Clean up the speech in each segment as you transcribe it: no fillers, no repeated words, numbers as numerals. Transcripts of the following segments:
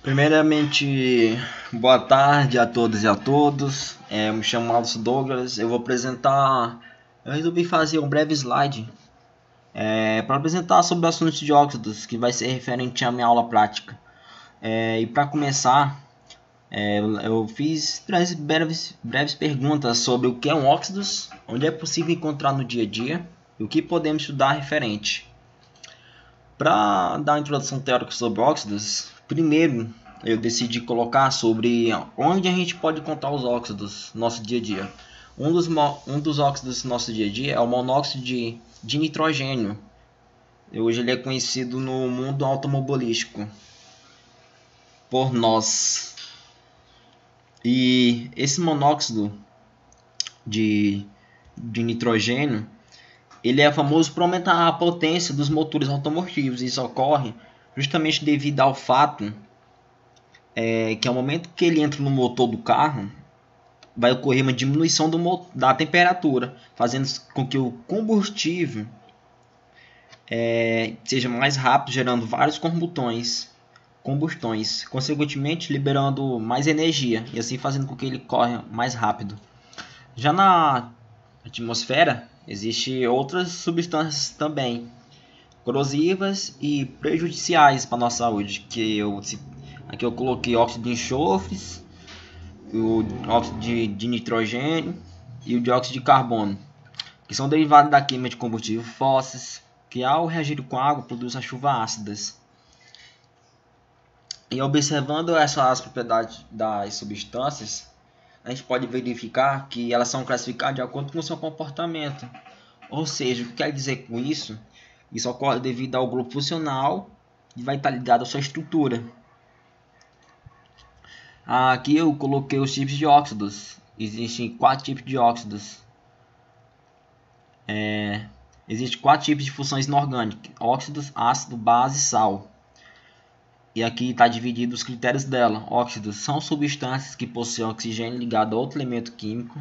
Primeiramente, boa tarde a todas e a todos. Eu me chamo Alcio Douglas. Eu resolvi fazer um breve slide para apresentar sobre o assunto de óxidos, que vai ser referente à minha aula prática. E para começar, eu fiz três breves perguntas sobre o que é um óxidos, onde é possível encontrar no dia a dia e o que podemos estudar referente. Para dar uma introdução teórica sobre óxidos, primeiro eu decidi colocar sobre onde a gente pode encontrar os óxidos no nosso dia a dia. Um dos óxidos do nosso dia a dia é o monóxido de nitrogênio. Hoje ele é conhecido no mundo automobilístico por nós. E esse monóxido de nitrogênio, ele é famoso por aumentar a potência dos motores automotivos. Isso ocorre justamente devido ao fato que ao momento que ele entra no motor do carro, vai ocorrer uma diminuição da temperatura, fazendo com que o combustível seja mais rápido, gerando vários combustões, consequentemente liberando mais energia e assim fazendo com que ele corra mais rápido. Já na atmosfera, existem outras substâncias também corrosivas e prejudiciais para a nossa saúde, aqui eu coloquei óxido de enxofre, o óxido de nitrogênio e o dióxido de carbono, que são derivados da queima de combustíveis fósseis, que ao reagir com água produzem chuvas ácidas. E observando essas propriedades das substâncias, a gente pode verificar que elas são classificadas de acordo com o seu comportamento. Ou seja, o que quer dizer com isso? Isso ocorre devido ao grupo funcional e vai estar ligado à sua estrutura. Aqui eu coloquei os tipos de óxidos. Existem 4 tipos de óxidos. Existem 4 tipos de funções inorgânicas: óxidos, ácido, base e sal. E aqui está dividido os critérios dela. Óxidos são substâncias que possuem oxigênio ligado a outro elemento químico.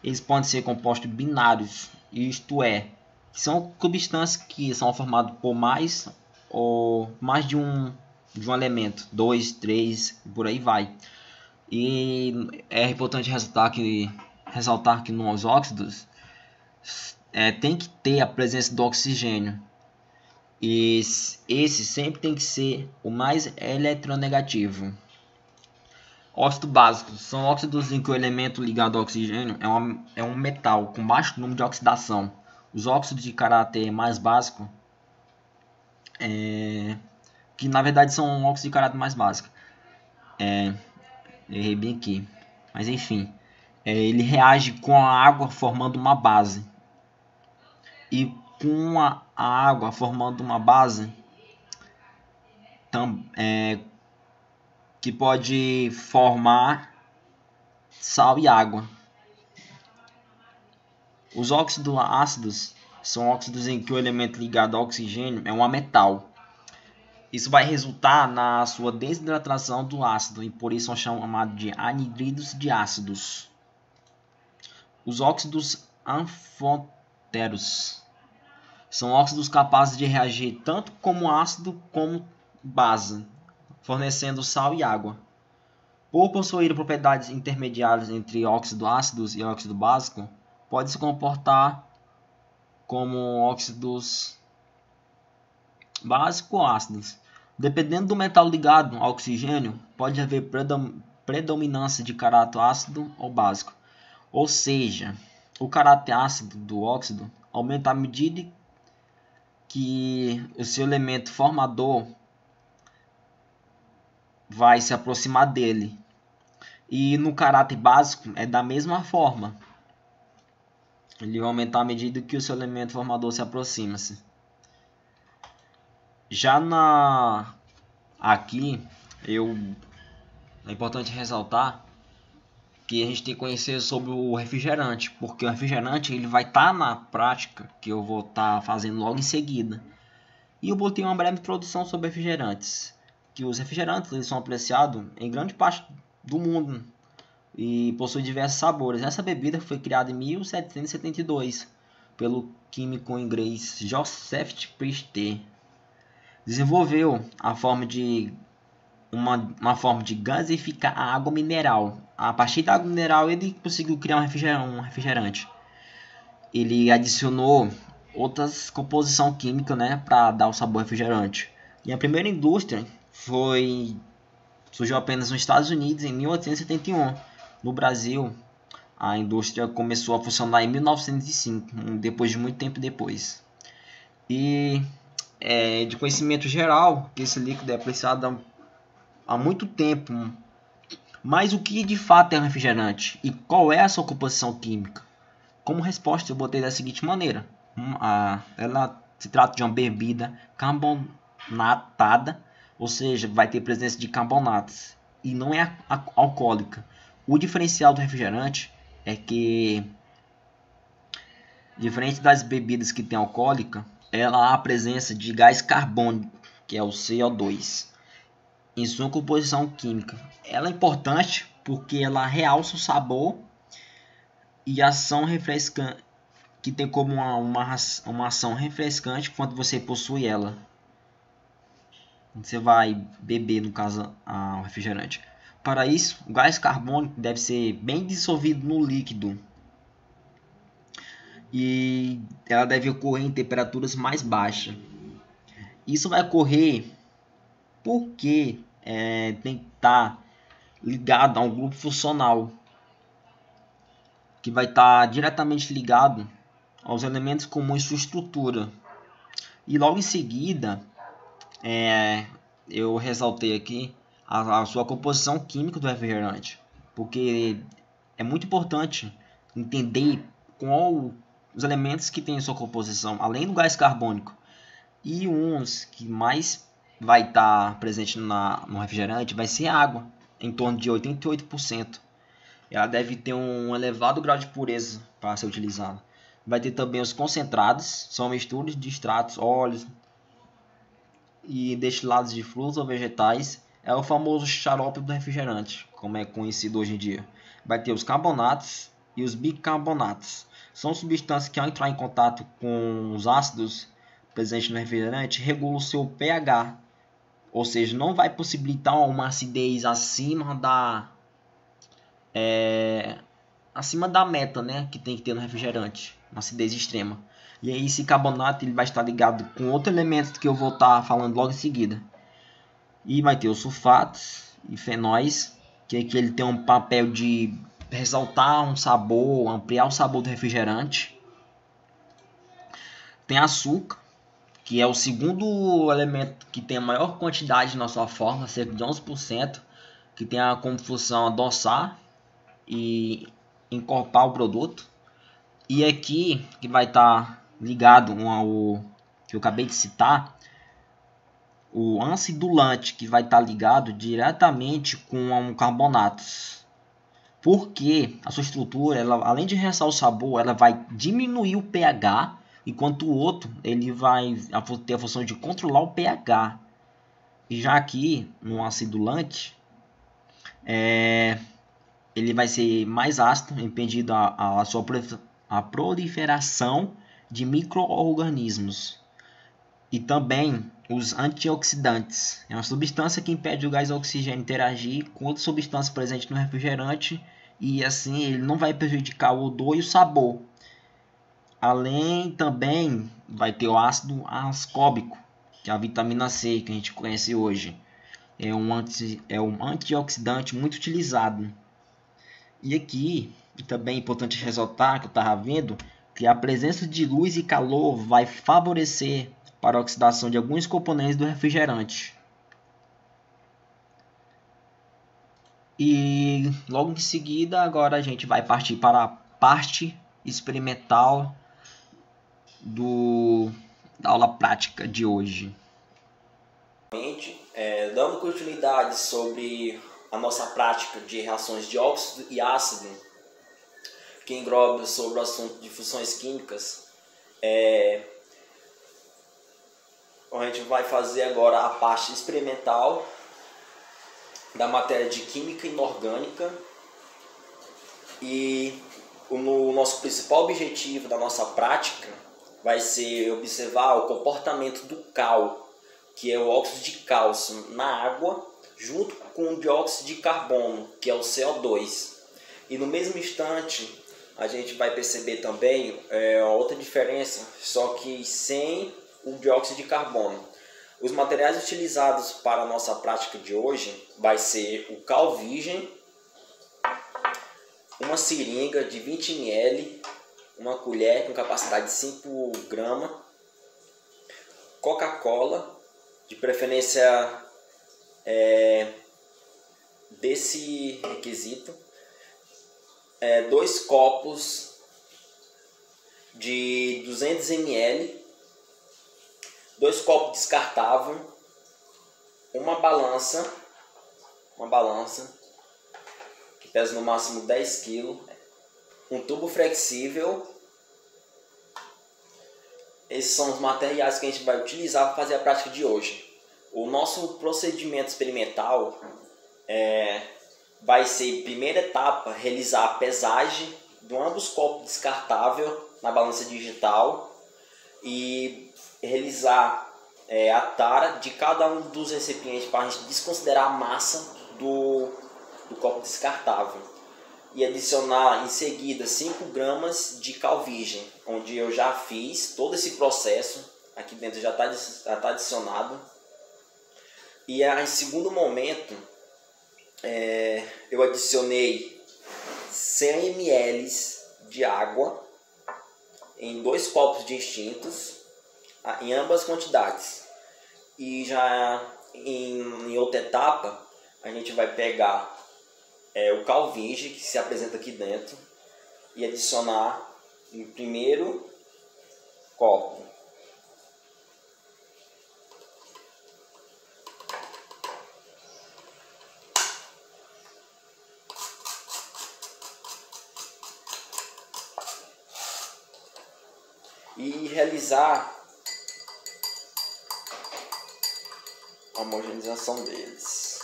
Eles podem ser compostos binários, isto é, são substâncias que são formadas por mais de um elemento, 2, 3 e por aí vai. E é importante ressaltar que nos óxidos tem que ter a presença do oxigênio. E esse sempre tem que ser o mais eletronegativo. Óxidos básicos são óxidos em que o elemento ligado ao oxigênio é um metal com baixo número de oxidação. Os óxidos de caráter mais básico, que na verdade são óxidos de caráter mais básico. Errei bem aqui, mas enfim, ele reage com a água formando uma base. E com a água formando uma base que pode formar sal e água. Os óxidos ácidos são óxidos em que o elemento ligado ao oxigênio é um ametal. Isso vai resultar na sua desidratação do ácido e por isso são chamados de anidridos de ácidos. Os óxidos anfóteros são óxidos capazes de reagir tanto como ácido como base, fornecendo sal e água. Por possuir propriedades intermediárias entre óxidos ácidos e óxido básico, pode se comportar como óxidos básicos ou ácidos. Dependendo do metal ligado ao oxigênio, pode haver predominância de caráter ácido ou básico. Ou seja, o caráter ácido do óxido aumenta à medida que o seu elemento formador vai se aproximar dele. E no caráter básico é da mesma forma. Ele vai aumentar à medida que o seu elemento formador se aproxima-se. Já aqui, é importante ressaltar que a gente tem que conhecer sobre o refrigerante, porque o refrigerante ele vai estar na prática que eu vou estar fazendo logo em seguida. E eu botei uma breve introdução sobre refrigerantes, que os refrigerantes eles são apreciados em grande parte do mundo e possuem diversos sabores. Essa bebida foi criada em 1772 pelo químico inglês Joseph Priestley. Desenvolveu a forma de uma forma de gasificar a água mineral. A partir da água mineral ele conseguiu criar um refrigerante. Ele adicionou outras composição química, né, para dar o sabor refrigerante. E a primeira indústria surgiu apenas nos Estados Unidos em 1871. No Brasil, a indústria começou a funcionar em 1905, depois de muito tempo depois. E de conhecimento geral, que esse líquido é apreciado há muito tempo. Mas o que de fato é um refrigerante? E qual é a sua composição química? Como resposta, eu botei da seguinte maneira. Ela se trata de uma bebida carbonatada, ou seja, vai ter presença de carbonatos, e não é alcoólica. O diferencial do refrigerante é que, diferente das bebidas que tem alcoólica, ela há a presença de gás carbônico, que é o CO2, em sua composição química. Ela é importante porque ela realça o sabor e ação refrescante, que tem como uma ação refrescante quando você possui ela. Você vai beber, no caso, o refrigerante. Para isso, o gás carbônico deve ser bem dissolvido no líquido. E ela deve ocorrer em temperaturas mais baixas. Isso vai ocorrer porque tem que estar ligado a um grupo funcional, que vai estar diretamente ligado aos elementos comuns de sua estrutura. E logo em seguida, eu ressaltei aqui a sua composição química do refrigerante, porque é muito importante entender qual os elementos que tem em sua composição, além do gás carbônico. E uns que mais vai estar presente no refrigerante vai ser a água, em torno de 88%. Ela deve ter um elevado grau de pureza para ser utilizada. Vai ter também os concentrados, são misturas de extratos, óleos e destilados de frutas ou vegetais. É o famoso xarope do refrigerante, como é conhecido hoje em dia. Vai ter os carbonatos e os bicarbonatos. São substâncias que, ao entrar em contato com os ácidos presentes no refrigerante, regulam o seu pH. Ou seja, não vai possibilitar uma acidez acima da meta, né, que tem que ter no refrigerante, uma acidez extrema. E aí esse carbonato ele vai estar ligado com outro elemento que eu vou estar falando logo em seguida. E vai ter os sulfatos e fenóis, que aqui ele tem um papel de ressaltar um sabor, ampliar o sabor do refrigerante. Tem açúcar, que é o segundo elemento que tem a maior quantidade na sua fórmula, cerca de 11%, que tem como função adoçar e encorpar o produto. E aqui que vai estar ligado ao que eu acabei de citar, o acidulante, que vai estar ligado diretamente com carbonatos. Porque a sua estrutura, ela, além de realçar o sabor, ela vai diminuir o pH, enquanto o outro ele vai ter a função de controlar o pH. E já aqui no acidulante, ele vai ser mais ácido, impedindo a proliferação de micro-organismos. E também os antioxidantes. É uma substância que impede o gás oxigênio interagir com outra substância presente no refrigerante, e assim ele não vai prejudicar o odor e o sabor. Além também vai ter o ácido ascórbico, que é a vitamina C que a gente conhece hoje. É um antioxidante muito utilizado. E aqui também é importante ressaltar que eu estava vendo que a presença de luz e calor vai favorecer para a oxidação de alguns componentes do refrigerante. E logo em seguida, agora a gente vai partir para a parte experimental da aula prática de hoje. Dando continuidade sobre a nossa prática de reações de óxido e ácido, que engloba sobre o assunto de fusões químicas, a gente vai fazer agora a parte experimental da matéria de química inorgânica, e o nosso principal objetivo da nossa prática vai ser observar o comportamento do cal, que é o óxido de cálcio, na água junto com o dióxido de carbono, que é o CO2. E no mesmo instante a gente vai perceber também outra diferença, só que sem o dióxido de carbono. Os materiais utilizados para a nossa prática de hoje vai ser o cal virgem, uma seringa de 20 ml, uma colher com capacidade de 5 gramas, Coca-Cola, de preferência desse requisito, 2 copos de 200 ml, 2 copos descartáveis, uma balança que pesa no máximo 10 kg, um tubo flexível. Esses são os materiais que a gente vai utilizar para fazer a prática de hoje. O nosso procedimento experimental vai ser, primeira etapa, realizar a pesagem de ambos copos descartáveis na balança digital e realizar a tara de cada um dos recipientes para a gente desconsiderar a massa do copo descartável e adicionar em seguida 5 gramas de cal virgem, onde eu já fiz todo esse processo, aqui dentro já está adicionado. E em segundo momento eu adicionei 100 ml de água em 2 copos distintos, em ambas quantidades. E já em outra etapa a gente vai pegar o cal virgem que se apresenta aqui dentro e adicionar no primeiro copo. E realizar a homogeneização deles.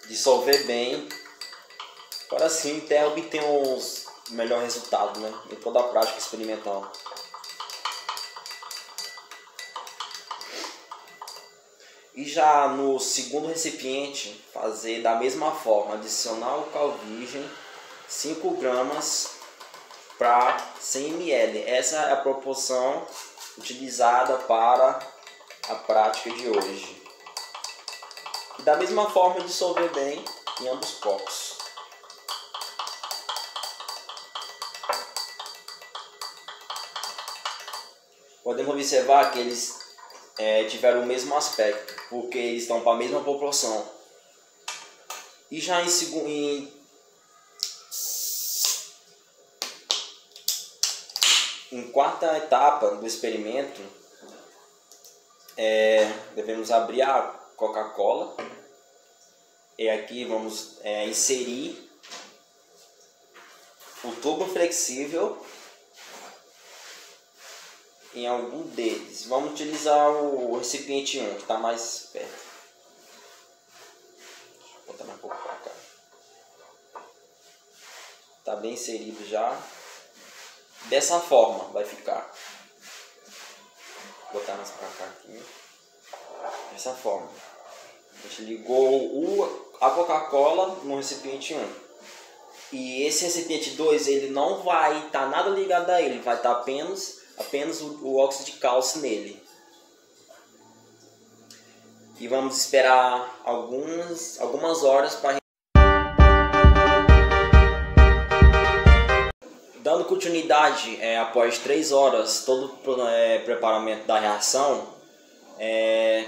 Dissolver bem, para assim até obter um melhor resultado, né, em toda a prática experimental. E já no segundo recipiente, fazer da mesma forma, adicionar o cal virgem, 5 gramas para 100 ml. Essa é a proporção utilizada para a prática de hoje. E da mesma forma dissolver bem em ambos copos. Podemos observar que eles tiveram o mesmo aspecto, porque eles estão para a mesma proporção. E já em quarta etapa do experimento, devemos abrir a Coca-Cola e aqui vamos inserir o tubo flexível em algum deles. Vamos utilizar o recipiente 1, que está mais perto. Deixa eu botar mais um pouco para cá. Está bem inserido já. Dessa forma vai ficar. Vou botar mais para cá aqui. Dessa forma. A gente ligou a Coca-Cola no recipiente 1. E esse recipiente 2 ele não vai estar nada ligado a ele. Vai estar apenas o óxido de cálcio nele. E vamos esperar algumas horas para. Dando continuidade após 3 horas, todo o preparamento da reação, é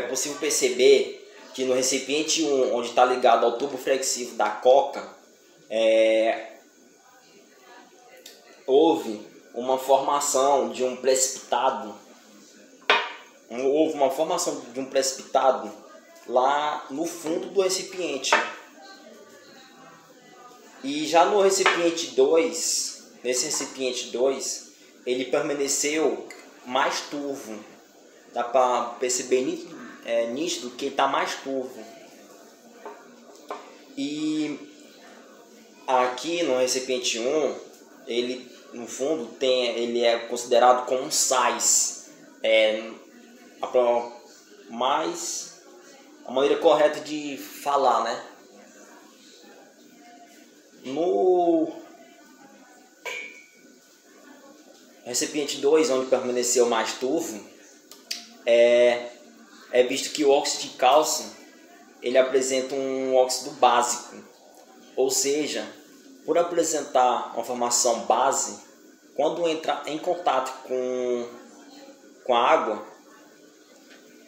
possível perceber que no recipiente 1, onde está ligado ao tubo flexível da Coca, houve uma formação de um precipitado. Houve uma formação de um precipitado lá no fundo do recipiente. E já no recipiente 2, ele permaneceu mais turvo. Dá para perceber nítido que ele está mais turvo. E aqui no recipiente 1, ele no fundo ele é considerado como sais. a maneira correta de falar, né? No recipiente 2, onde permaneceu mais turvo, é visto que o óxido de cálcio ele apresenta um óxido básico, ou seja, por apresentar uma formação base, quando entra em contato com a água,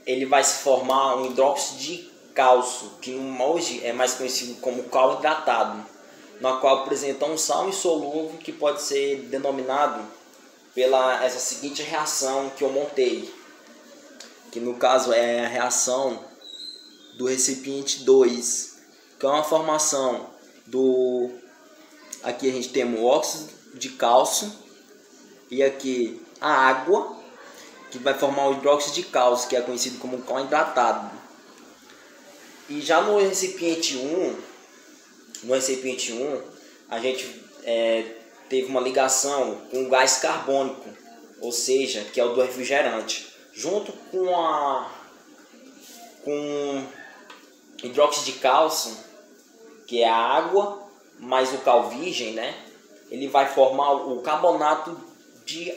ele vai se formar um hidróxido de cálcio, que hoje é mais conhecido como cal hidratado, na qual apresenta um sal insolúvel que pode ser denominado pela essa seguinte reação que eu montei, que no caso é a reação do recipiente 2, que é uma formação do... Aqui a gente tem o óxido de cálcio e aqui a água, que vai formar o hidróxido de cálcio, que é conhecido como cal hidratado. E já no recipiente 1, a gente teve uma ligação com o gás carbônico, ou seja, que é o do refrigerante, junto com hidróxido de cálcio, que é a água mais o cal virgem, né? Ele vai formar o carbonato de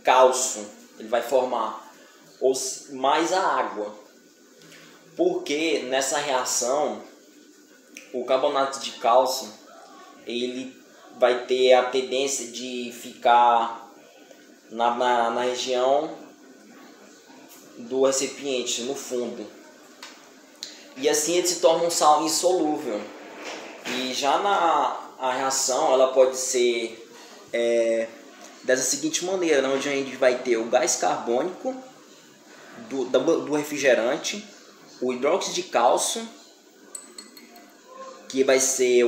cálcio, ele vai formar mais a água, porque nessa reação o carbonato de cálcio ele vai ter a tendência de ficar na região do recipiente, no fundo, e assim ele se torna um sal insolúvel. E já a reação ela pode ser dessa seguinte maneira, onde a gente vai ter o gás carbônico do refrigerante, o hidróxido de cálcio, que vai ser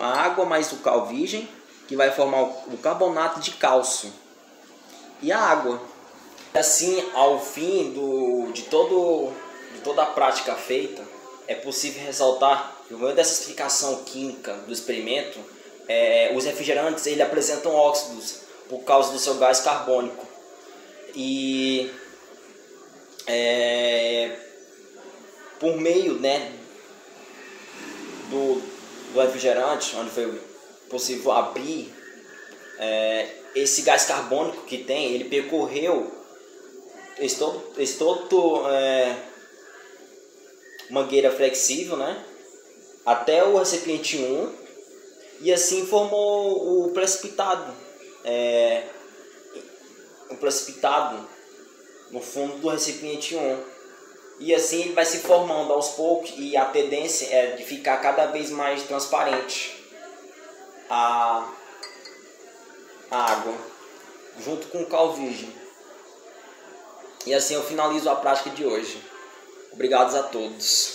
a água mais o cal virgem, que vai formar o carbonato de cálcio, e a água. Assim, ao fim de toda a prática feita, é possível ressaltar que, no meio dessa explicação química do experimento, os refrigerantes ele apresentam óxidos por causa do seu gás carbônico. E por meio, né, do refrigerante, onde foi possível abrir, esse gás carbônico que tem, ele percorreu mangueira flexível, né, até o recipiente 1, e assim formou o precipitado no fundo do recipiente 1. E assim ele vai se formando aos poucos, e a tendência é de ficar cada vez mais transparente a água, junto com o cal virgem. E assim eu finalizo a prática de hoje. Obrigado a todos.